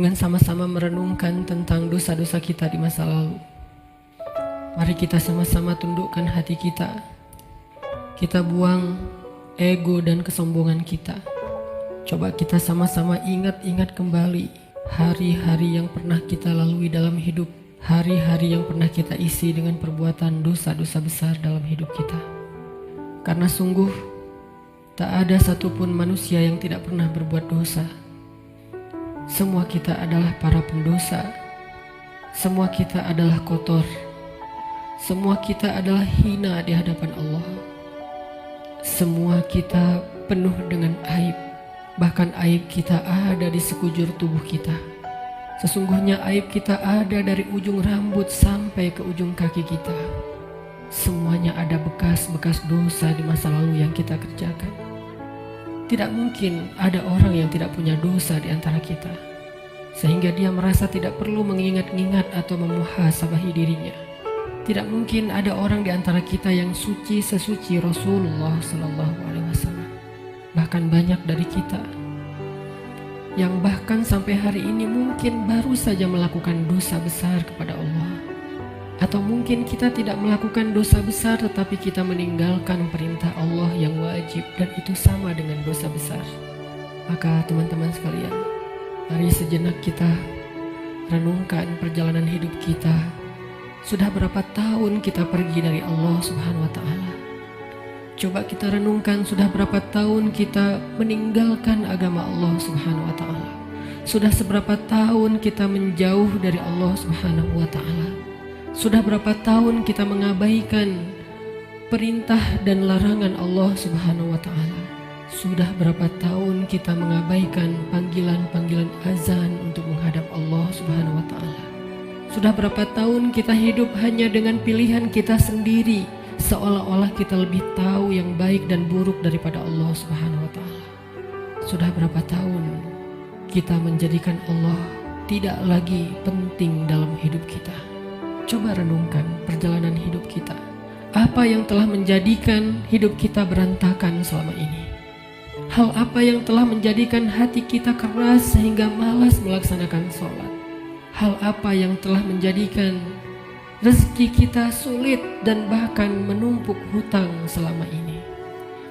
dengan sama-sama merenungkan tentang dosa-dosa kita di masa lalu. Mari kita sama-sama tundukkan hati kita. Kita buang ego dan kesombongan kita. Coba kita sama-sama ingat-ingat kembali hari-hari yang pernah kita lalui dalam hidup. Hari-hari yang pernah kita isi dengan perbuatan dosa-dosa besar dalam hidup kita. Karena sungguh tak ada satupun manusia yang tidak pernah berbuat dosa. Semua kita adalah para pendosa. Semua kita adalah kotor. Semua kita adalah hina di hadapan Allah. Semua kita penuh dengan aib. Bahkan aib kita ada di sekujur tubuh kita. Sesungguhnya aib kita ada dari ujung rambut sampai ke ujung kaki kita. Semuanya ada bekas-bekas dosa di masa lalu yang kita kerjakan. Tidak mungkin ada orang yang tidak punya dosa di antara kita, sehingga dia merasa tidak perlu mengingat-ingat atau memuhasabahi dirinya. Tidak mungkin ada orang di antara kita yang suci sesuci Rasulullah SAW. Bahkan banyak dari kita yang bahkan sampai hari ini mungkin baru saja melakukan dosa besar kepada Allah. Atau mungkin kita tidak melakukan dosa besar tetapi kita meninggalkan perintah Allah yang wajib, dan itu sama dengan dosa besar. Maka teman-teman sekalian, mari sejenak kita renungkan perjalanan hidup kita. Sudah berapa tahun kita pergi dari Allah Subhanahu wa Ta'ala? Coba kita renungkan, sudah berapa tahun kita meninggalkan agama Allah Subhanahu wa Ta'ala? Sudah seberapa tahun kita menjauh dari Allah Subhanahu wa Ta'ala? Sudah berapa tahun kita mengabaikan perintah dan larangan Allah Subhanahu wa Ta'ala? Sudah berapa tahun kita mengabaikan panggilan-panggilan azan untuk menghadap Allah Subhanahu wa Ta'ala? Sudah berapa tahun kita hidup hanya dengan pilihan kita sendiri, seolah-olah kita lebih tahu yang baik dan buruk daripada Allah Subhanahu wa Ta'ala? Sudah berapa tahun kita menjadikan Allah tidak lagi penting dalam hidup kita? Coba renungkan perjalanan hidup kita. Apa yang telah menjadikan hidup kita berantakan selama ini? Hal apa yang telah menjadikan hati kita keras sehingga malas melaksanakan sholat? Hal apa yang telah menjadikan rezeki kita sulit dan bahkan menumpuk hutang selama ini?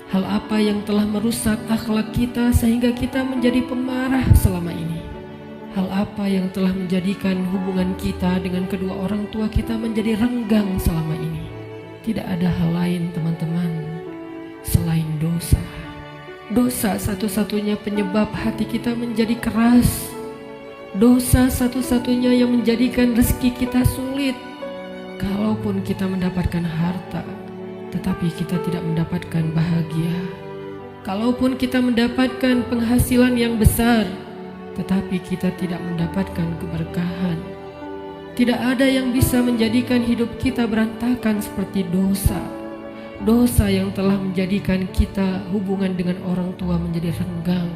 Hal apa yang telah merusak akhlak kita sehingga kita menjadi pemarah selama ini? Hal apa yang telah menjadikan hubungan kita dengan kedua orang tua kita menjadi renggang selama ini? Tidak ada hal lain teman-teman selain dosa. Dosa satu-satunya penyebab hati kita menjadi keras. Dosa satu-satunya yang menjadikan rezeki kita sulit. Kalaupun kita mendapatkan harta, tetapi kita tidak mendapatkan bahagia. Kalaupun kita mendapatkan penghasilan yang besar, tetapi kita tidak mendapatkan keberkahan. Tidak ada yang bisa menjadikan hidup kita berantakan seperti dosa. Dosa yang telah menjadikan kita hubungan dengan orang tua menjadi renggang.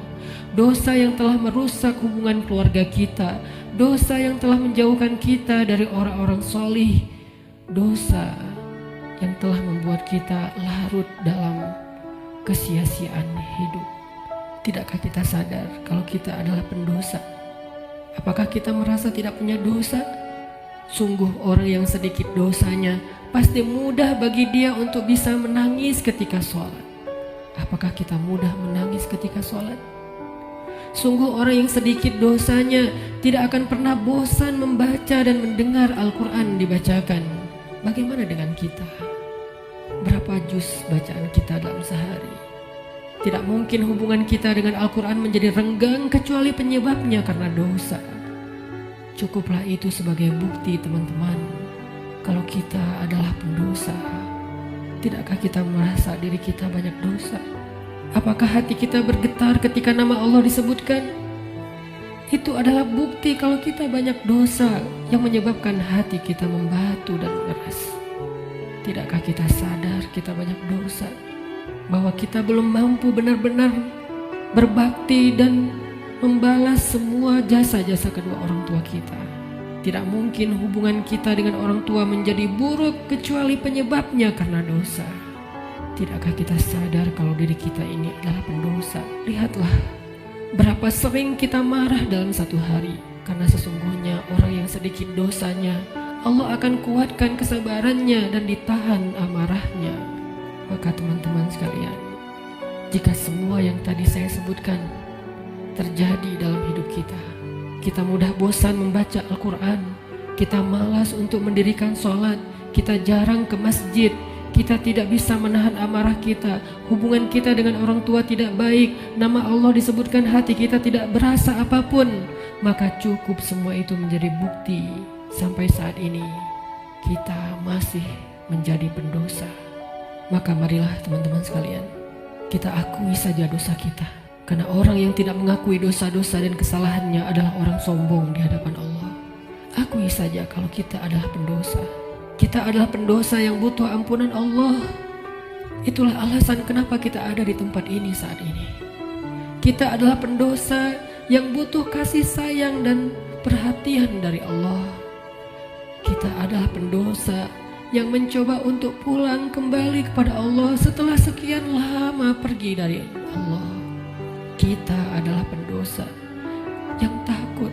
Dosa yang telah merusak hubungan keluarga kita. Dosa yang telah menjauhkan kita dari orang-orang solih. Dosa yang telah membuat kita larut dalam kesia-siaan hidup. Tidakkah kita sadar kalau kita adalah pendosa? Apakah kita merasa tidak punya dosa? Sungguh orang yang sedikit dosanya pasti mudah bagi dia untuk bisa menangis ketika sholat. Apakah kita mudah menangis ketika sholat? Sungguh orang yang sedikit dosanya tidak akan pernah bosan membaca dan mendengar Al-Quran dibacakan. Bagaimana dengan kita? Berapa juz bacaan kita dalam sehari? Tidak mungkin hubungan kita dengan Al-Quran menjadi renggang kecuali penyebabnya karena dosa. Cukuplah itu sebagai bukti teman-teman, kalau kita adalah pendosa. Tidakkah kita merasa diri kita banyak dosa? Apakah hati kita bergetar ketika nama Allah disebutkan? Itu adalah bukti kalau kita banyak dosa yang menyebabkan hati kita membatu dan mengeras. Tidakkah kita sadar kita banyak dosa? Bahwa kita belum mampu benar-benar berbakti dan membalas semua jasa-jasa kedua orang tua kita. Tidak mungkin hubungan kita dengan orang tua menjadi buruk kecuali penyebabnya karena dosa. Tidakkah kita sadar kalau diri kita ini adalah pendosa? Lihatlah berapa sering kita marah dalam satu hari. Karena sesungguhnya orang yang sedikit dosanya, Allah akan kuatkan kesabarannya dan ditahan amarahnya. Maka teman-teman sekalian, jika semua yang tadi saya sebutkan terjadi dalam hidup kita, kita mudah bosan membaca Al-Quran, kita malas untuk mendirikan sholat, kita jarang ke masjid, kita tidak bisa menahan amarah kita, hubungan kita dengan orang tua tidak baik, nama Allah disebutkan, hati kita tidak berasa apapun, maka cukup semua itu menjadi bukti sampai saat ini kita masih menjadi pendosa. Maka marilah teman-teman sekalian, kita akui saja dosa kita. Karena orang yang tidak mengakui dosa-dosa dan kesalahannya adalah orang sombong di hadapan Allah. Akui saja kalau kita adalah pendosa. Kita adalah pendosa yang butuh ampunan Allah. Itulah alasan kenapa kita ada di tempat ini saat ini. Kita adalah pendosa yang butuh kasih sayang dan perhatian dari Allah. Kita adalah pendosa yang mencoba untuk pulang kembali kepada Allah setelah sekian lama pergi dari Allah. Kita adalah pendosa yang takut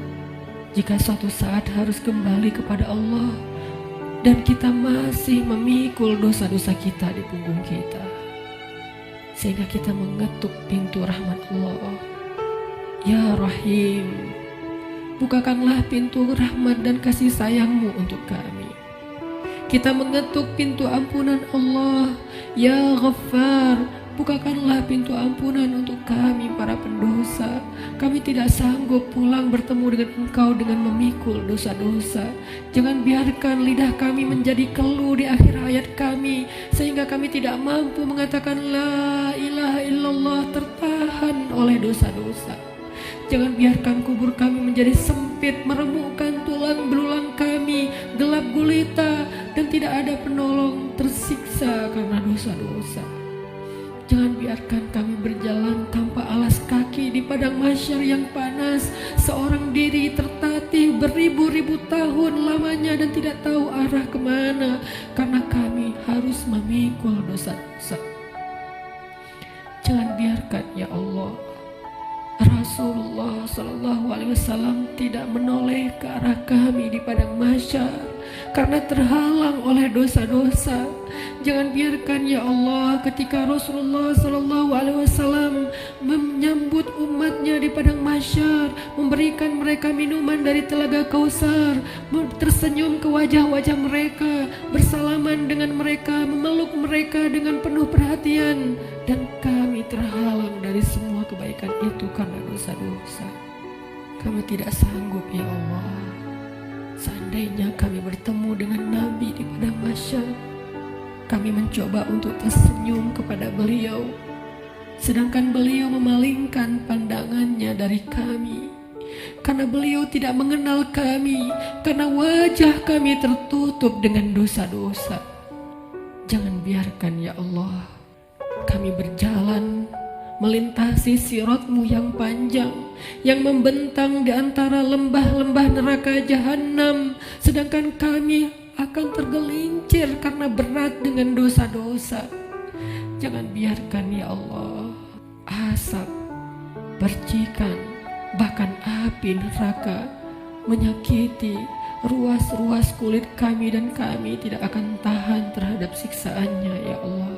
jika suatu saat harus kembali kepada Allah, dan kita masih memikul dosa-dosa kita di punggung kita, sehingga kita mengetuk pintu rahmat Allah. Ya Rahim, bukakanlah pintu rahmat dan kasih sayang-Mu untuk kami. Kita mengetuk pintu ampunan Allah. Ya Ghaffar, bukakanlah pintu ampunan untuk kami para pendosa. Kami tidak sanggup pulang bertemu dengan Engkau dengan memikul dosa-dosa. Jangan biarkan lidah kami menjadi keluh di akhir hayat kami, sehingga kami tidak mampu mengatakan La ilaha illallah, tertahan oleh dosa-dosa. Jangan biarkan kubur kami menjadi sempit, meremukkan tulang belulang kami, gelap gulita, dan tidak ada penolong, tersiksa karena dosa-dosa. Jangan biarkan kami berjalan tanpa alas kaki di padang mahsyar yang panas, seorang diri tertatih beribu-ribu tahun lamanya dan tidak tahu arah kemana, karena kami harus memikul dosa-dosa. Jangan biarkan ya Allah Rasulullah SAW tidak menoleh ke arah kami di padang mahsyar karena terhalang oleh dosa-dosa. Jangan biarkan ya Allah ketika Rasulullah SAW menyambut umatnya di padang mahsyar, memberikan mereka minuman dari telaga Kausar, tersenyum ke wajah-wajah mereka, bersalaman dengan mereka, memeluk mereka dengan penuh perhatian, dan kami terhalang dari semua kebaikan itu karena dosa-dosa. Kami tidak sanggup ya Allah. Seandainya kami bertemu dengan Nabi di padang mahsyar, kami mencoba untuk tersenyum kepada beliau, sedangkan beliau memalingkan pandangannya dari kami, karena beliau tidak mengenal kami, karena wajah kami tertutup dengan dosa-dosa. Jangan biarkan ya Allah kami berjalan melintasi sirat-Mu yang panjang, yang membentang di antara lembah-lembah neraka jahanam, sedangkan kami akan tergelincir karena berat dengan dosa-dosa. Jangan biarkan ya Allah asap, percikan, bahkan api neraka menyakiti ruas-ruas kulit kami, dan kami tidak akan tahan terhadap siksaannya ya Allah.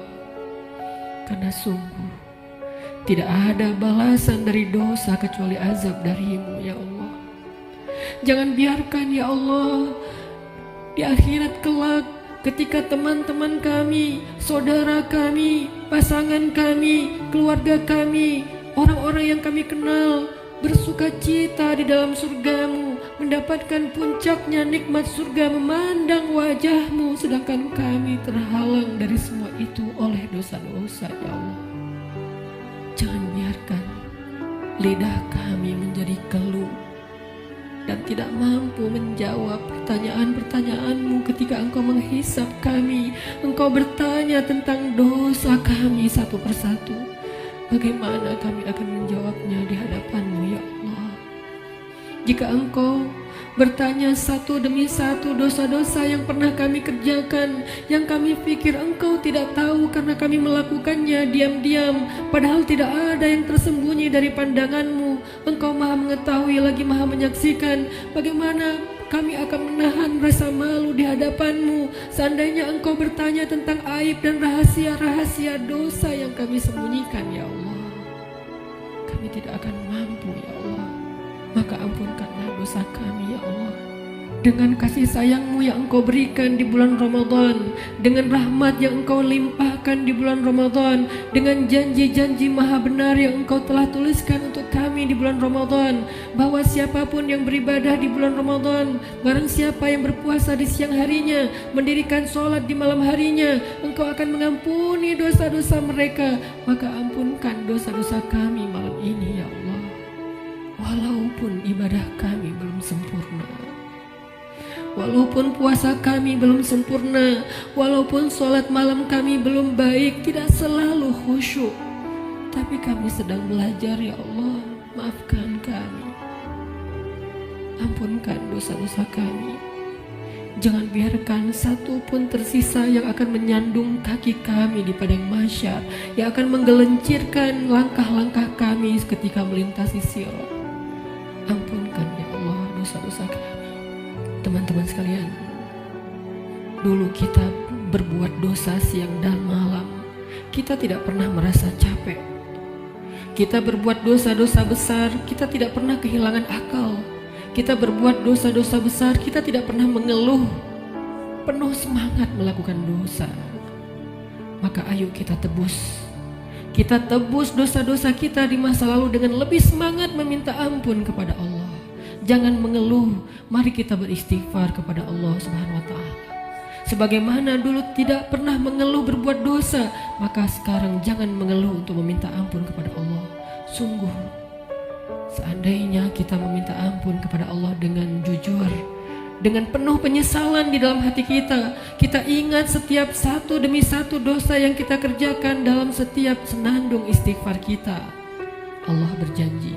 Karena sungguh tidak ada balasan dari dosa kecuali azab dari-Mu ya Allah. Jangan biarkan ya Allah di akhirat kelak ketika teman-teman kami, saudara kami, pasangan kami, keluarga kami, orang-orang yang kami kenal bersuka cita di dalam surga-Mu, mendapatkan puncaknya nikmat surga, memandang wajah-Mu, sedangkan kami terhalang dari semua itu oleh dosa-dosa ya Allah. Jangan biarkan lidah kami menjadi keluh dan tidak mampu menjawab pertanyaan-pertanyaan-Mu ketika Engkau menghisap kami. Engkau bertanya tentang dosa kami satu persatu. Bagaimana kami akan menjawabnya di hadapan-Mu ya Allah? Jika Engkau bertanya satu demi satu dosa-dosa yang pernah kami kerjakan, yang kami pikir Engkau tidak tahu karena kami melakukannya diam-diam, padahal tidak ada yang tersembunyi dari pandangan-Mu. Engkau maha mengetahui lagi maha menyaksikan. Bagaimana kami akan menahan rasa malu di hadapan-Mu seandainya Engkau bertanya tentang aib dan rahasia-rahasia dosa yang kami sembunyikan, ya Allah. Kami tidak akan mampu, ya Allah. Maka ampunkanlah dosa kami, ya Allah. Dengan kasih sayang-Mu yang Engkau berikan di bulan Ramadan, dengan rahmat yang Engkau limpahkan di bulan Ramadan, dengan janji-janji maha benar yang Engkau telah tuliskan untuk kami di bulan Ramadan, bahwa siapapun yang beribadah di bulan Ramadan, barang siapa yang berpuasa di siang harinya, mendirikan sholat di malam harinya, Engkau akan mengampuni dosa-dosa mereka. Maka ampunkan dosa-dosa kami malam ini, ya Allah. Walaupun ibadah kami belum sempurna, walaupun puasa kami belum sempurna, walaupun sholat malam kami belum baik, tidak selalu khusyuk, tapi kami sedang belajar, ya Allah. Maafkan kami, ampunkan dosa-dosa kami. Jangan biarkan satu pun tersisa yang akan menyandung kaki kami di padang mahsyar, yang akan menggelincirkan langkah-langkah kami ketika melintasi sirat. Ampunkan, ya Allah, dosa-dosa kami. Teman-teman sekalian, dulu kita berbuat dosa siang dan malam, kita tidak pernah merasa capek. Kita berbuat dosa-dosa besar, kita tidak pernah kehilangan akal. Kita berbuat dosa-dosa besar, kita tidak pernah mengeluh, penuh semangat melakukan dosa. Maka ayo kita tebus. Kita tebus dosa-dosa kita di masa lalu dengan lebih semangat meminta ampun kepada Allah. Jangan mengeluh, mari kita beristighfar kepada Allah Subhanahu wa Ta'ala. Sebagaimana dulu tidak pernah mengeluh berbuat dosa, maka sekarang jangan mengeluh untuk meminta ampun kepada Allah. Sungguh, seandainya kita meminta ampun kepada Allah dengan jujur, dengan penuh penyesalan di dalam hati kita, kita ingat setiap satu demi satu dosa yang kita kerjakan dalam setiap senandung istighfar kita. Allah berjanji,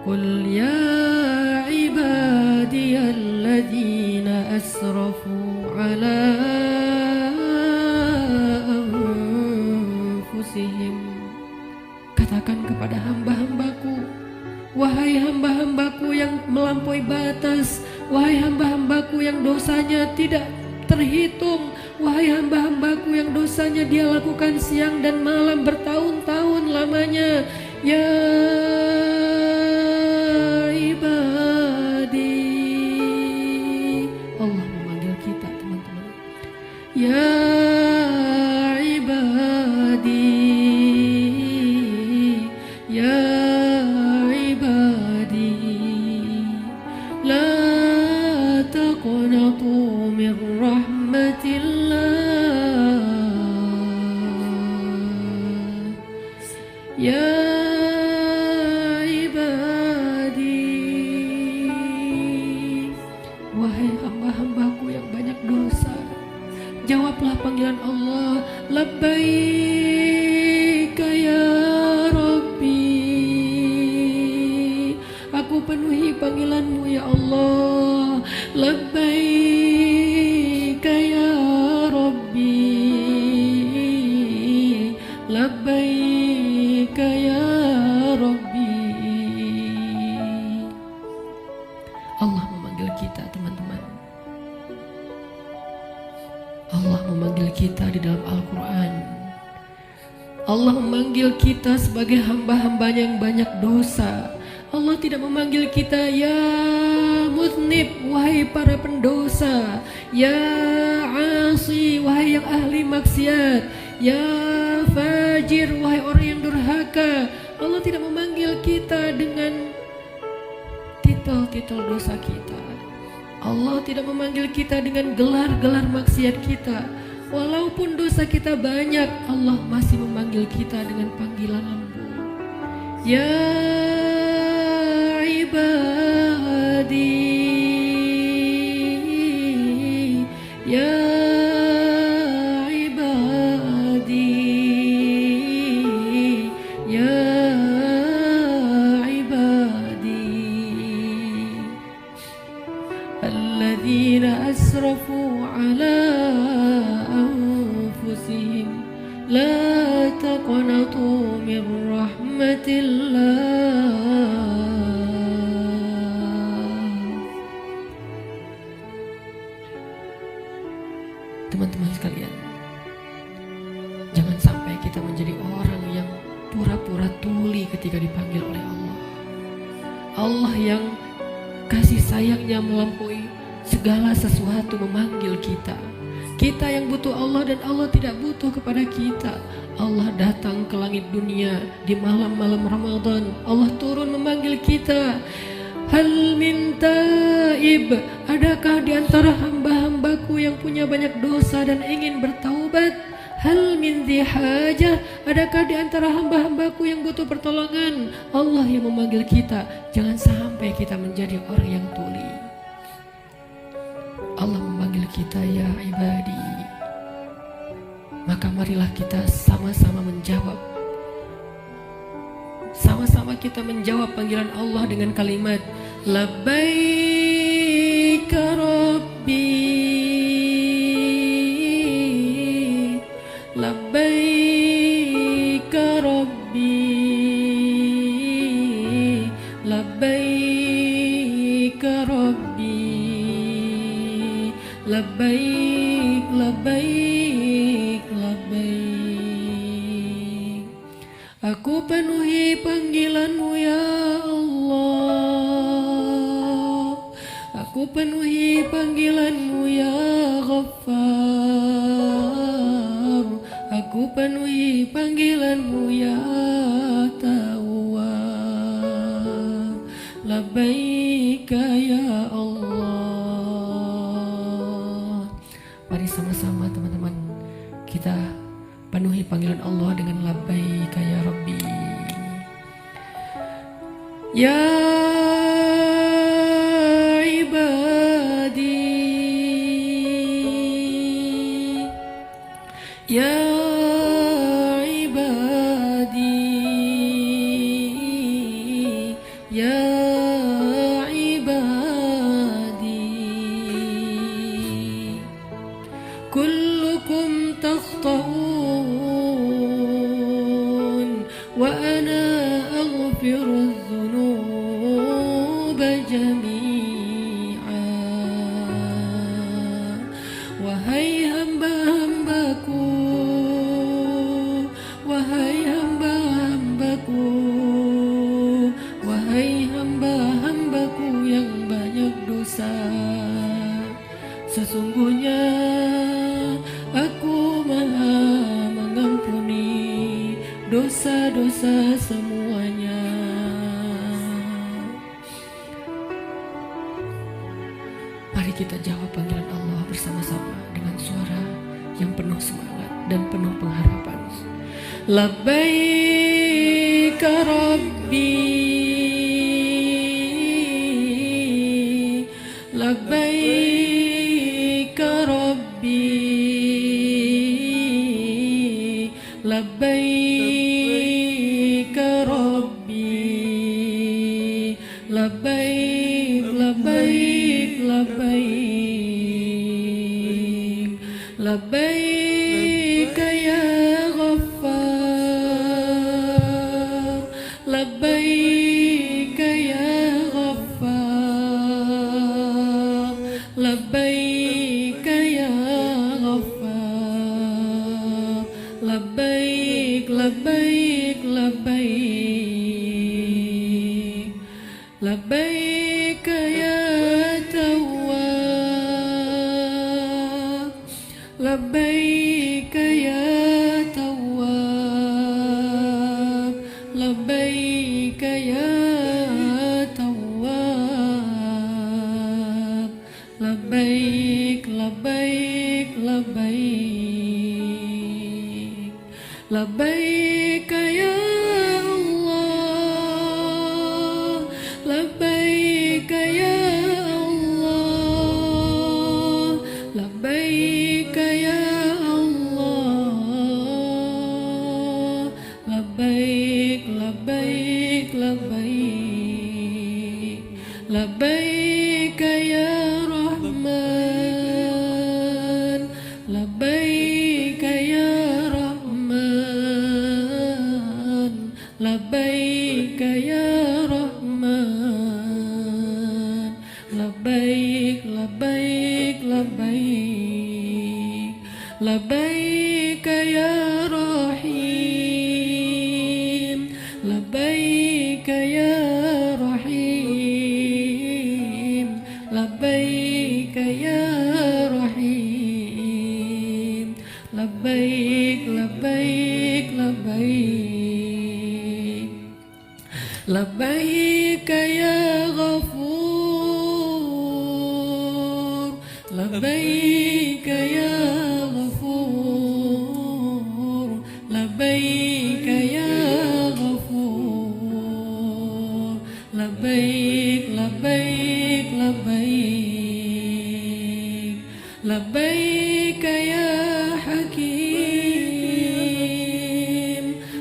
Qul ya ibadiyalladzina asrafu ala anfusihim. Katakan kepada hamba-hambaku, wahai hamba-hambaku yang melampaui batas, wahai hamba-hambaku yang dosanya tidak terhitung, wahai hamba-hambaku yang dosanya dia lakukan siang dan malam bertahun-tahun lamanya, ya ibadi. Allah memanggil kita, teman-teman. Ya ibadi, ya ibadi, la taqnatu min rahmatillah. Ya jawablah panggilan Allah. Labbaika ya Rabbi, aku penuhi panggilanmu ya Allah. Labbaika ya Rabbi, labbaika ya Rabbi. Allah memanggil kita, teman-teman. Allah memanggil kita di dalam Al-Quran. Allah memanggil kita sebagai hamba-hambanya yang banyak dosa. Allah tidak memanggil kita ya muznib, wahai para pendosa, ya asi, wahai yang ahli maksiat, ya fajir, wahai orang yang durhaka. Allah tidak memanggil kita dengan titel-titel dosa kita. Allah tidak memanggil kita dengan gelar-gelar maksiat kita. Walaupun dosa kita banyak, Allah masih memanggil kita dengan panggilan lembut. Ya ibadi, ya ibadi, ya alladzina asrafu ala anfusihim la taqnatu min rahmatillah. Teman-teman sekalian, jangan sampai kita menjadi orang yang pura-pura tuli ketika dipanggil oleh Allah. Allah yang kasih sayangnya melampaui segala sesuatu memanggil kita. Kita yang butuh Allah dan Allah tidak butuh kepada kita. Allah datang ke langit dunia di malam-malam Ramadan. Allah turun memanggil kita. Hal min taib, adakah di antara hamba-hambaku yang punya banyak dosa dan ingin bertaubat? Hal min dzihajah, adakah di antara hamba-hambaku yang butuh pertolongan? Allah yang memanggil kita. Jangan sampai kita menjadi orang yang tuli. Allah memanggil kita, ya ibadi. Maka marilah kita sama-sama menjawab. Sama-sama kita menjawab panggilan Allah dengan kalimat labbaika rabbi, labbaika rabbi, labbaika rabbi, labbaik, labbaik, labbaik. Aku penuhi panggilanmu ya Allah. Aku penuhi panggilanmu ya Ghaffar. Aku penuhi panggilanmu ya Tawwab. Labbaika ya Allah. Mari sama-sama teman-teman kita penuhi panggilan Allah dengan labbaika ya Rabbi. Ya ibadi, ya ibadi, ya ibadi, kullukum takhta'un wa ana aghfiru dzunuba jami'a. Wahai hamba-hambaku, wahai hamba-hambaku, wahai hamba-hambaku yang banyak dosa, sesungguhnya aku maha mengampuni dosa-dosa semuanya. Mari kita jawab panggilan Allah bersama-sama dengan suara yang penuh semangat dan penuh pengharapan. Labbaika Rabbi, labbaika Rabbi, labbaika Rabbi, labbaik, labbaik, labbaik, labbaik ya Ghaffar, labbaik ya Ghaffar, labbaik ya Ghaffar, labbaik, labbaik, labbaik, labbaik ya Tawwab, labbaik ya Tawwab, labbaik ya Tawwab, labbaik, labbaik, labbaik, labbaik ya Allah, labbaik ya Allah, labbaik ya Allah, labbaik, labbaik, labbaik, labbaik ya Rahman, labbaik ya Rahman, labbaik ya Rahman, labbaik, labbaik, labbaik, labbaik ya rahim, labbaik ya rahim, labbaik ya rahim, labbaik labbaik labbaik, labbaik ya ghafur, labbaik ya ghafur, labbaik ya ghafur, labbaik labbaik labbaik, labbaik ya hakim,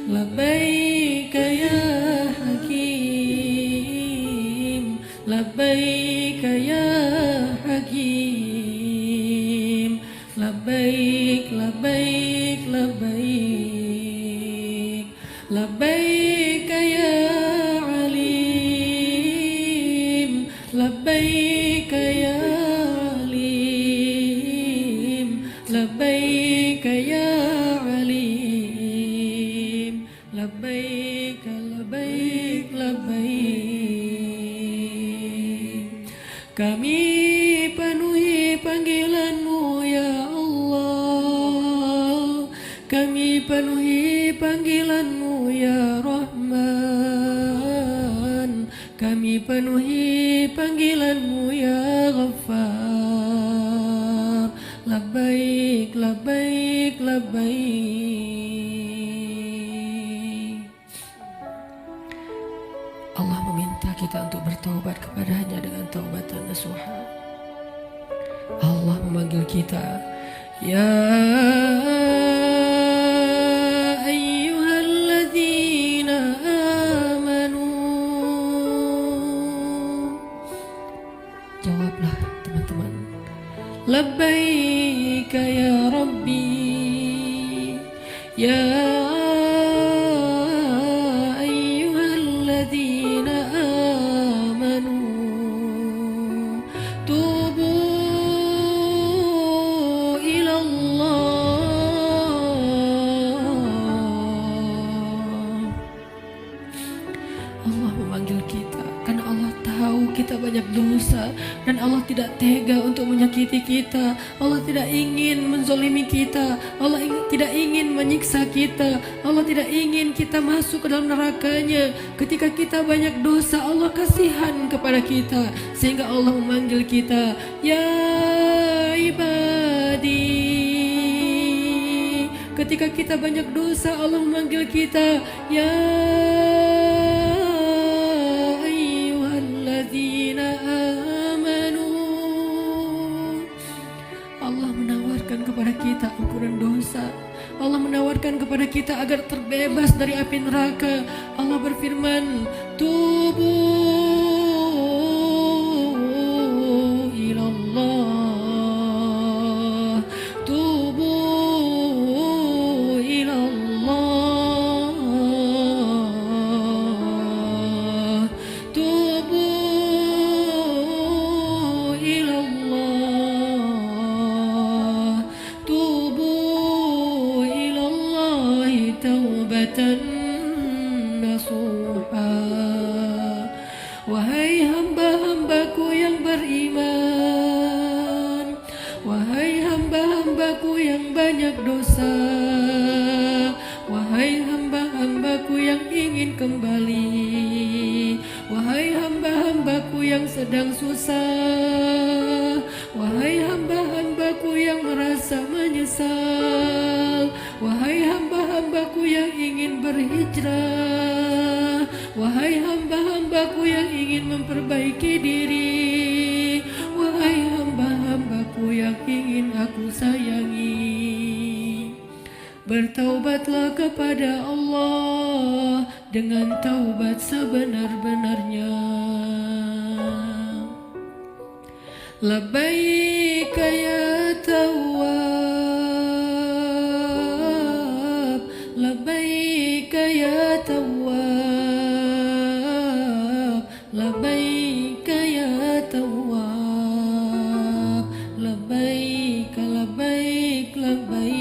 labbaik ya hakim, labbaik ya hakim, labbaik labbaik labbaik, labbaik ya alim, labbaik ya alim, labbaik ya alim, labbaik labbaik labbaik. Kami penuhi panggilan-Mu ya Allah, kami penuhi panggilan-Mu ya Rahman, kami penuhi panggilan-Mu ya Ghaffar, labbaik labbaik labbaik. Allah meminta kita untuk bertaubat kepadanya dengan taubatan nasuha. Allah memanggil kita, ya ayyuhalladzina amanu. Jawablah teman-teman, labbaik ya Rabbi, ya ayyuhalladzina amanu, tubu Allah memanggil kita karena Allah tahu kita banyak dosa dan Allah tidak tega untuk menyakiti kita. Allah tidak ingin menzolimi kita. Allah tidak ingin menyiksa kita. Allah tidak ingin kita masuk ke dalam nerakanya. Ketika kita banyak dosa, Allah kasihan kepada kita sehingga Allah memanggil kita, ya ibadi. Ketika kita banyak dosa, Allah memanggil kita, ya amanu. Allah menawarkan kepada kita ampunan dosa. Allah menawarkan kepada kita agar terbebas dari api neraka. Allah berfirman, tubu ilallah, tubu ilallah, tubu ilallah, tubu ilallah taubatan nasuha. Wahai hamba-hambaku yang beriman, wahai hamba-hambaku yang banyak dosa, wahai hamba-hambaku yang ingin kembali, wahai hamba-hambaku yang sedang susah, wahai hamba-hambaku yang merasa menyesal, wahai hamba-hambaku yang ingin berhijrah, wahai hamba-hambaku yang ingin memperbaiki diri, wahai hamba-hambaku yang ingin aku sayangi, bertaubatlah kepada Allah dengan taubat sebenar-benarnya. Labbaik ya Tawwab, labbaik ya Tawwab, labbaik ya Tawwab, labbaik labbaik labbaik.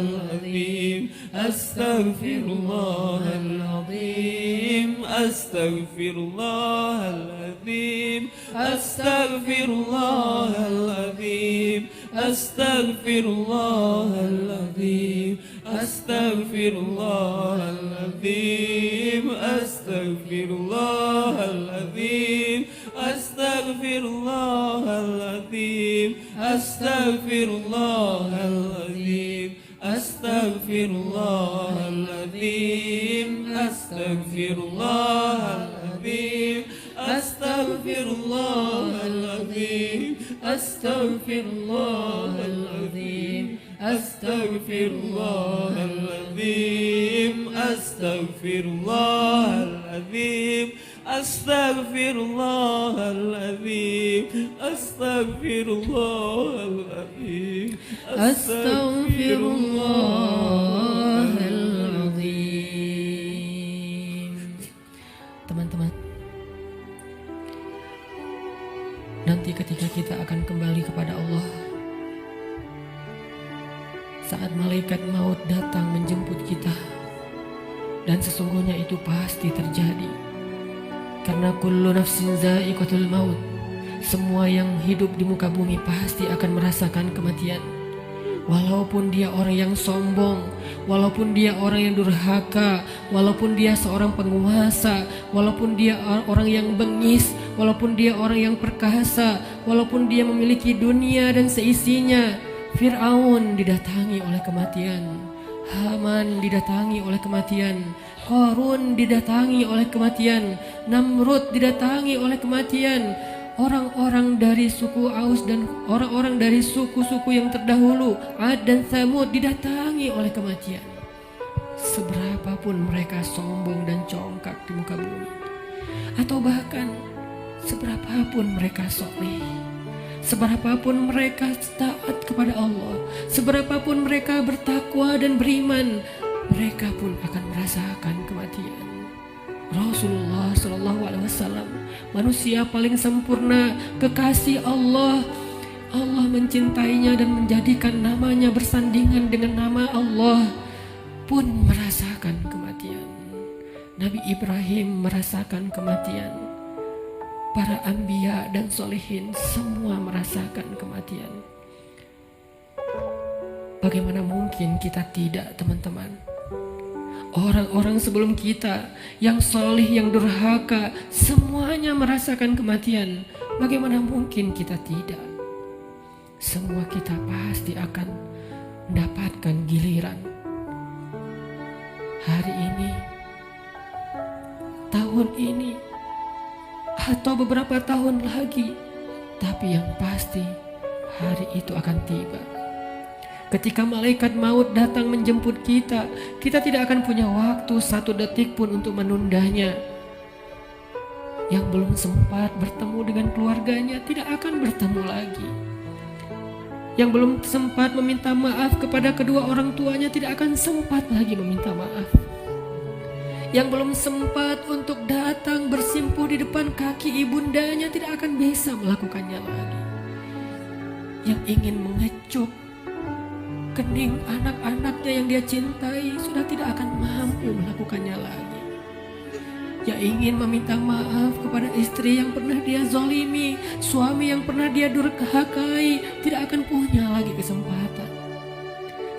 العظيم أستغفر الله العظيم أستغفر الله العظيم أستغفر الله العظيم أستغفر الله العظيم أستغفر الله العظيم أستغفر الله العظيم أستغفر الله العظيم أستغفر الله العظيم أستغفر الله العظيم أستغفر الله العظيم أستغفر الله العظيم أستغفر الله العظيم أستغفر الله العظيم أستغفر الله العظيم أستغفر الله العظيم أستغفر الله العظيم أستغفر الله العظيم. Teman-teman, nanti ketika kita akan kembali kepada Allah, saat malaikat maut datang menjemput kita, dan sesungguhnya itu pasti terjadi, karena kullu nafsin za'iqatul maut, semua yang hidup di muka bumi pasti akan merasakan kematian. Walaupun dia orang yang sombong, walaupun dia orang yang durhaka, walaupun dia seorang penguasa, walaupun dia orang yang bengis, walaupun dia orang yang perkasa, walaupun dia memiliki dunia dan seisinya. Fir'aun didatangi oleh kematian, Haman didatangi oleh kematian, Qarun didatangi oleh kematian, Namrud didatangi oleh kematian. Orang-orang dari suku Aus dan orang-orang dari suku-suku yang terdahulu, Ad dan Tsamud, didatangi oleh kematian. Seberapapun mereka sombong dan congkak di muka bumi, atau bahkan seberapapun mereka soleh, seberapapun mereka taat kepada Allah, seberapapun mereka bertakwa dan beriman, mereka pun akan merasakan kematian. Rasulullah SAW, manusia paling sempurna, kekasih Allah. Allah mencintainya dan menjadikan namanya bersandingan dengan nama Allah, pun merasakan kematian. Nabi Ibrahim merasakan kematian. Para anbiya dan solehin semua merasakan kematian. Bagaimana mungkin kita tidak, teman-teman? Orang-orang sebelum kita yang soleh, yang durhaka, semuanya merasakan kematian. Bagaimana mungkin kita tidak? Semua kita pasti akan mendapatkan giliran. Hari ini, tahun ini, atau beberapa tahun lagi. Tapi yang pasti hari itu akan tiba. Ketika malaikat maut datang menjemput kita, kita tidak akan punya waktu satu detik pun untuk menundanya. Yang belum sempat bertemu dengan keluarganya tidak akan bertemu lagi. Yang belum sempat meminta maaf kepada kedua orang tuanya tidak akan sempat lagi meminta maaf. Yang belum sempat untuk datang bersimpuh di depan kaki ibundanya tidak akan bisa melakukannya lagi. Yang ingin mengecup kening anak-anaknya yang dia cintai sudah tidak akan mampu melakukannya lagi. Yang ingin meminta maaf kepada istri yang pernah dia zalimi, suami yang pernah dia durhakai, tidak akan punya lagi kesempatan.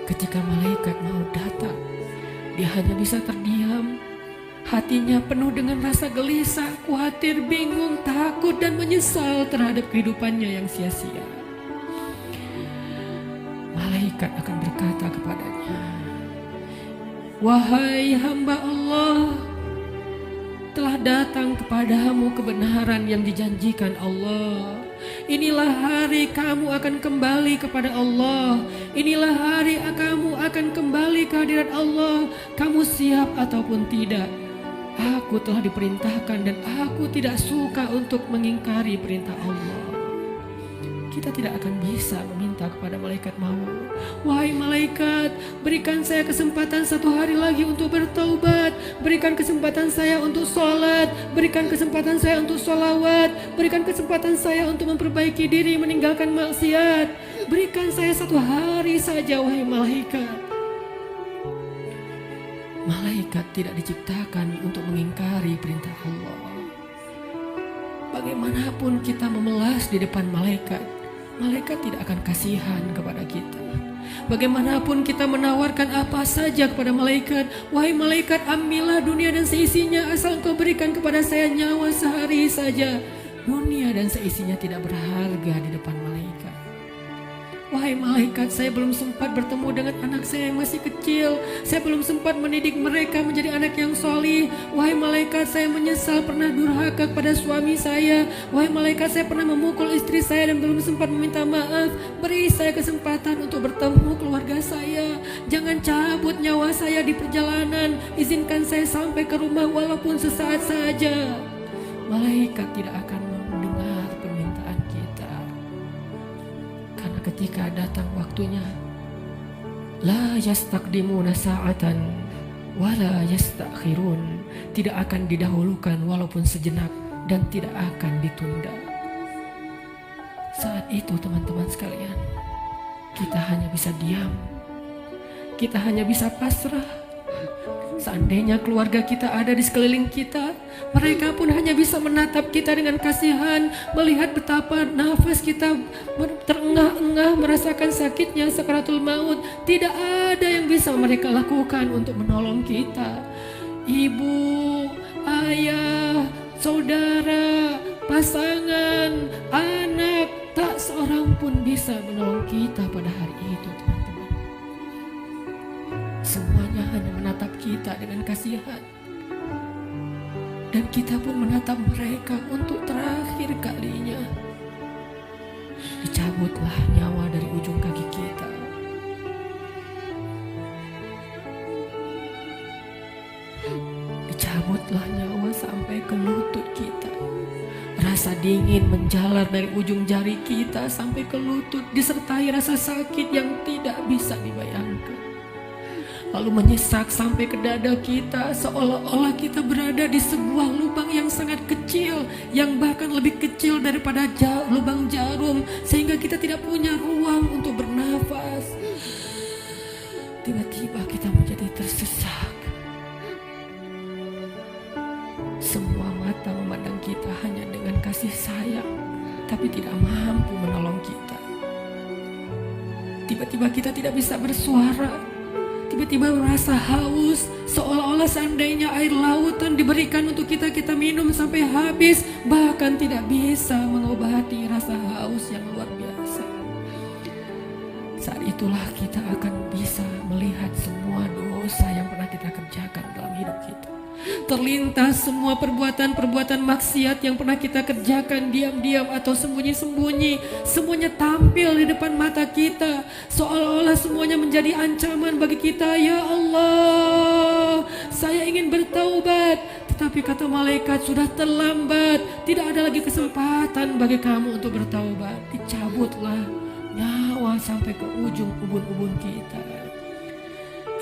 Ketika malaikat mau datang, dia hanya bisa terdiam. Hatinya penuh dengan rasa gelisah, khawatir, bingung, takut, dan menyesal terhadap kehidupannya yang sia-sia. Malaikat akan berkata kepadanya, "Wahai hamba Allah, telah datang kepadamu kebenaran yang dijanjikan Allah. Inilah hari kamu akan kembali kepada Allah. Inilah hari kamu akan kembali ke hadirat Allah. Kamu siap ataupun tidak? Aku telah diperintahkan dan aku tidak suka untuk mengingkari perintah Allah." Kita tidak akan bisa meminta kepada malaikat maut, "Wahai malaikat, berikan saya kesempatan satu hari lagi untuk bertaubat, berikan kesempatan saya untuk sholat, berikan kesempatan saya untuk sholawat, berikan kesempatan saya untuk memperbaiki diri meninggalkan maksiat, Berikan saya 1 hari saja wahai malaikat. Malaikat tidak diciptakan untuk mengingkari perintah Allah. Bagaimanapun kita memelas di depan malaikat, malaikat tidak akan kasihan kepada kita. Bagaimanapun kita menawarkan apa saja kepada malaikat, wahai malaikat, ambillah dunia dan seisinya asal engkau berikan kepada saya nyawa sehari saja. Dunia dan seisinya tidak berharga di depan malaikat. Wahai malaikat, saya belum sempat bertemu dengan anak saya yang masih kecil. Saya belum sempat mendidik mereka menjadi anak yang solih. Wahai malaikat, saya menyesal pernah durhaka kepada suami saya. Wahai malaikat, saya pernah memukul istri saya dan belum sempat meminta maaf. Beri saya kesempatan untuk bertemu keluarga saya. Jangan cabut nyawa saya di perjalanan. Izinkan saya sampai ke rumah walaupun sesaat saja. Malaikat tidak akan mendengar permintaan kita. Karena ketika datang waktunya, la yastaqdimuna sa'atan wa la yastakhirun, tidak akan didahulukan walaupun sejenak dan tidak akan ditunda. Saat itu teman-teman sekalian, kita hanya bisa diam, kita hanya bisa pasrah. Seandainya keluarga kita ada di sekeliling kita, mereka pun hanya bisa menatap kita dengan kasihan, melihat betapa nafas kita terengah-engah, merasakan sakitnya sakaratul maut. Tidak ada yang bisa mereka lakukan untuk menolong kita. Ibu, ayah, saudara, pasangan, anak, tak seorang pun bisa menolong kita pada hari itu, teman-teman. Semuanya hanya menatap kita dengan kasihan. Dan kita pun menatap mereka untuk terakhir kalinya. Dicabutlah nyawa dari ujung kaki kita. Dicabutlah nyawa sampai ke lutut kita. Rasa dingin menjalar dari ujung jari kita sampai ke lutut, disertai rasa sakit yang tidak bisa dibayangkan. Lalu menyesak sampai ke dada kita, seolah-olah kita berada di sebuah lubang yang sangat kecil, yang bahkan lebih kecil daripada lubang jarum, sehingga kita tidak punya ruang untuk bernafas. Tiba-tiba kita menjadi tersesak. Semua mata memandang kita hanya dengan kasih sayang, tapi tidak mampu menolong kita. Tiba-tiba kita tidak bisa bersuara. Tiba-tiba merasa haus, seolah-olah seandainya air lautan diberikan untuk kita minum sampai habis, bahkan tidak bisa mengobati rasa haus yang luar biasa. Saat itulah kita akan bisa melihat semua dosa yang pernah kita kerjakan dalam hidup kita. Terlintas semua perbuatan-perbuatan maksiat yang pernah kita kerjakan diam-diam atau sembunyi-sembunyi. Semuanya tampil di depan mata kita, seolah-olah semuanya menjadi ancaman bagi kita. Ya Allah, saya ingin bertaubat, tetapi kata malaikat sudah terlambat. Tidak ada lagi kesempatan bagi kamu untuk bertaubat. Dicabutlah nyawa sampai ke ujung ubun-ubun kita.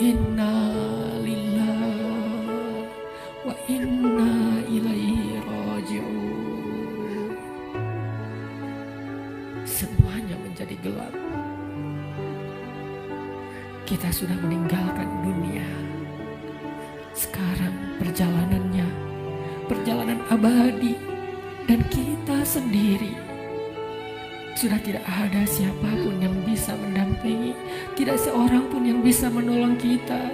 Inna lillahi wa inna ilaihi raji'un. Semuanya menjadi gelap. Kita sudah meninggalkan dunia. Sekarang perjalanannya perjalanan abadi, dan kita sendiri. Sudah tidak ada siapapun yang bisa mendampingi, tidak seorang pun yang bisa menolong kita.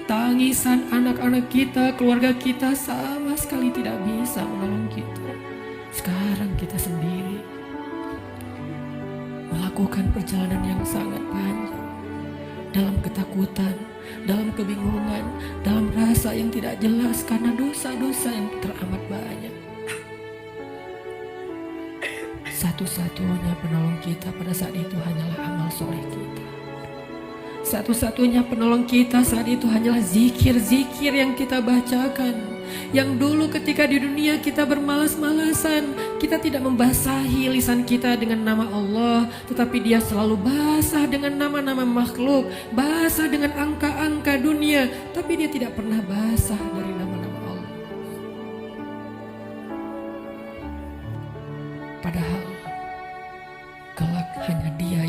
Tangisan anak-anak kita, keluarga kita sama sekali tidak bisa menolong kita. Sekarang kita sendiri melakukan perjalanan yang sangat panjang, dalam ketakutan, dalam kebingungan, dalam rasa yang tidak jelas karena dosa-dosa yang teramat banyak. Satu-satunya penolong kita pada saat itu hanyalah amal soleh kita. Satu-satunya penolong kita saat itu hanyalah zikir-zikir yang kita bacakan. Yang dulu ketika di dunia kita bermalas-malasan, kita tidak membasahi lisan kita dengan nama Allah, tetapi dia selalu basah dengan nama-nama makhluk, basah dengan angka-angka dunia, tapi dia tidak pernah basah dari nama-nama Allah. Padahal kelak hanya dia